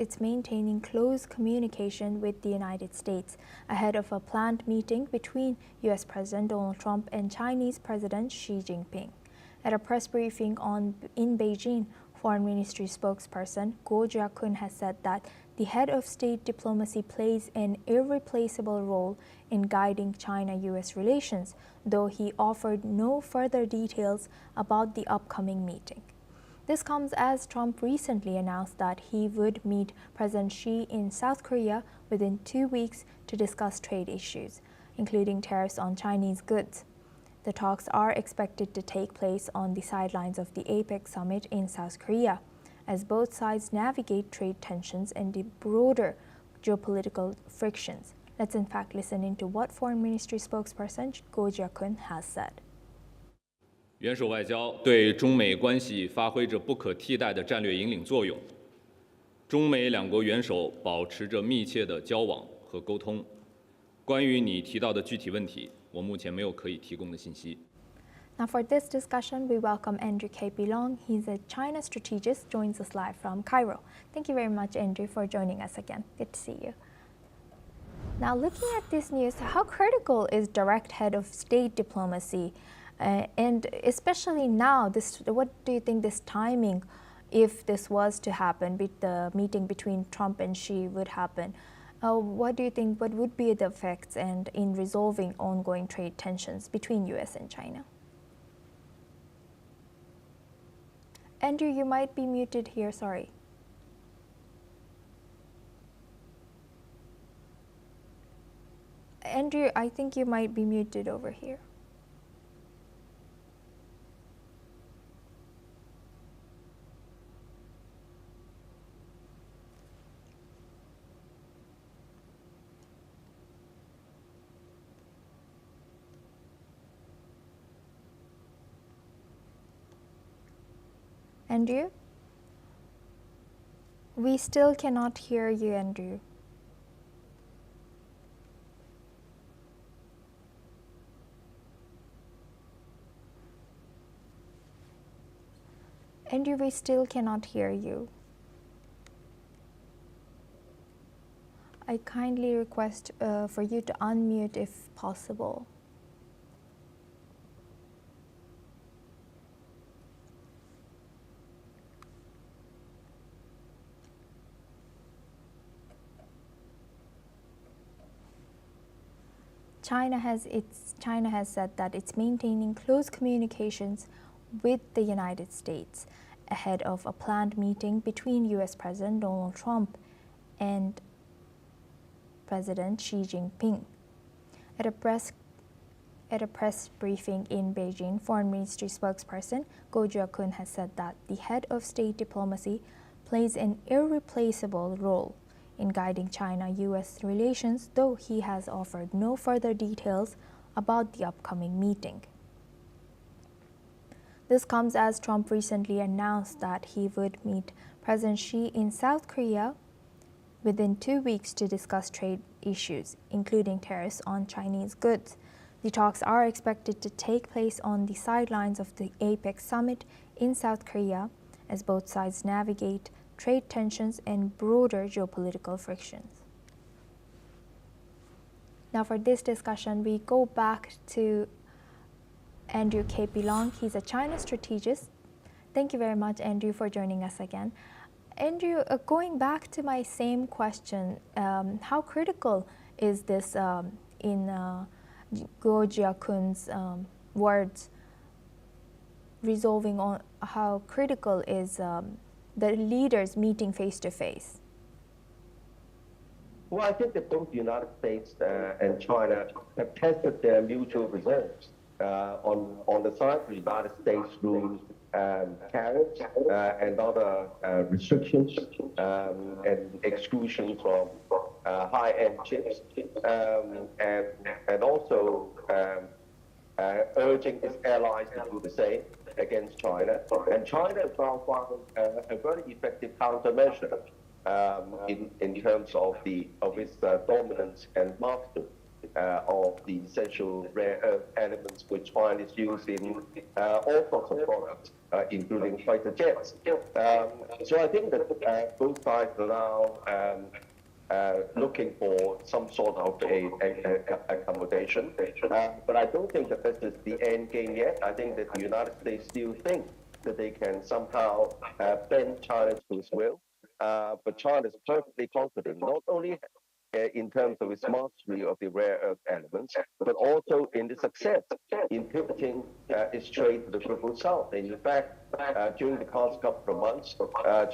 it's maintaining close communication with the United States ahead of a planned meeting between U.S. President Donald Trump and Chinese President Xi Jinping. At a press briefing in Beijing, Foreign Ministry spokesperson Guo Jiakun has said that the head of state diplomacy plays an irreplaceable role in guiding China-U.S. relations, though he offered no further details about the upcoming meeting. This comes as Trump recently announced that he would meet President Xi in South Korea within 2 weeks to discuss trade issues, including tariffs on Chinese goods. The talks are expected to take place on the sidelines of the APEC summit in South Korea, as both sides navigate trade tensions and the broader geopolitical frictions. Let's in fact listen into what Foreign Ministry spokesperson Guo Jiakun has said. 元首外交对中美关系发挥着不可替代的战略引领作用。中美两国元首保持着密切的交往和沟通。关于你提到的具体问题，我目前没有可以提供的信息。 Now for this discussion, we welcome Andrew K. Long. He's a China strategist, joins us live from Cairo. Thank you very much, Andrew, for joining us again. Good to see you. Now, looking at this news, how critical is direct head of state diplomacy? And especially now, what do you think this timing, if this was to happen, the meeting between Trump and Xi would happen, what do you think, what would be the effects and in resolving ongoing trade tensions between U.S. and China? Andrew, you might be muted here, sorry. Andrew, I think you might be muted over here. Andrew? We still cannot hear you, Andrew. Andrew, we still cannot hear you. I kindly request for you to unmute if possible. China has said that it's maintaining close communications with the United States ahead of a planned meeting between U.S. President Donald Trump and President Xi Jinping. At a press briefing in Beijing, Foreign Ministry spokesperson Guo Jiakun has said that the head of state diplomacy plays an irreplaceable role in guiding China-U.S. relations, though he has offered no further details about the upcoming meeting. This comes as Trump recently announced that he would meet President Xi in South Korea within 2 weeks to discuss trade issues, including tariffs on Chinese goods. The talks are expected to take place on the sidelines of the APEC summit in South Korea, as both sides navigate trade tensions and broader geopolitical frictions. Now for this discussion, we go back to Andrew K. Long. He's a China strategist. Thank you very much, Andrew, for joining us again. Andrew, going back to my same question, how critical is this in Guo Jiakun's words, resolving on how critical is the leaders meeting face to face? Well, I think that both the United States and China have tested their mutual resolves. On the side of the United States through tariffs and other restrictions and exclusion from high-end chips, and also urging its allies to do the same against China. And China has now found a very effective countermeasure in terms of its dominance and mastery. of the essential rare earth elements which China is using all sorts of products, including fighter jets. So I think that both sides are now looking for some sort of a accommodation. But I don't think that this is the end game yet. I think that the United States still think that they can somehow bend China to its will. But China is perfectly confident, not only in terms of its mastery of the rare earth elements, but also in the success in pivoting its trade to the Global South. And in fact, during the past couple of months,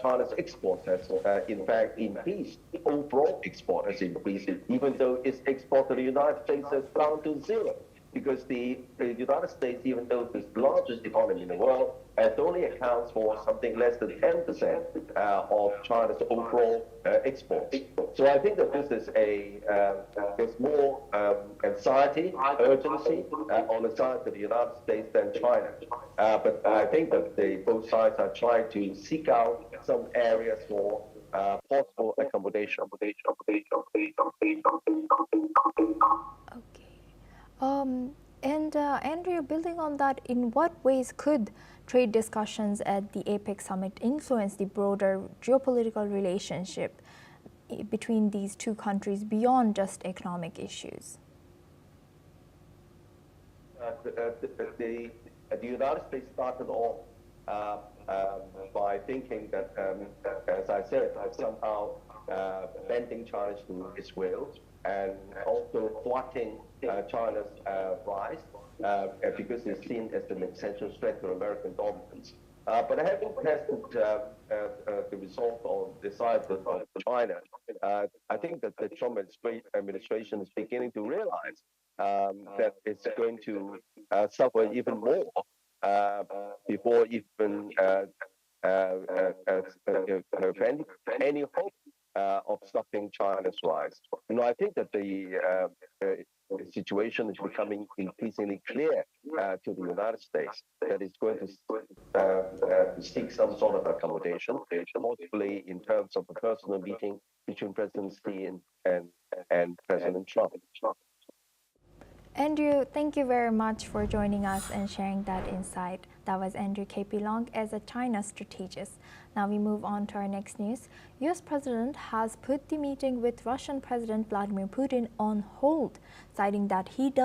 China's export has, in fact, increased. Overall export has increased, even though its export to the United States has gone to zero. Because the United States, even though it's the largest economy in the world, it only accounts for something less than 10% of China's overall exports. So I think that this is there's more anxiety, urgency on the side of the United States than China. But I think that both sides are trying to seek out some areas for possible accommodation. And Andrew, building on that, in what ways could trade discussions at the APEC summit influence the broader geopolitical relationship between these two countries beyond just economic issues? The United States started off by thinking that, as I said, somehow bending China to its will and also thwarting China's rise because it's seen as an essential threat to American dominance. But having tested the result on the side of China, I think that the Trump administration is beginning to realize that it's going to suffer even more before even any hope of stopping China's rise. I think that the situation is becoming increasingly clear to the United States that it's going to seek some sort of accommodation, possibly in terms of a personal meeting between President Xi and President Trump. Andrew, thank you very much for joining us and sharing that insight. That was Andrew K.P. Long as a China strategist. Now we move on to our next news. U.S. President has put the meeting with Russian President Vladimir Putin on hold, citing that he does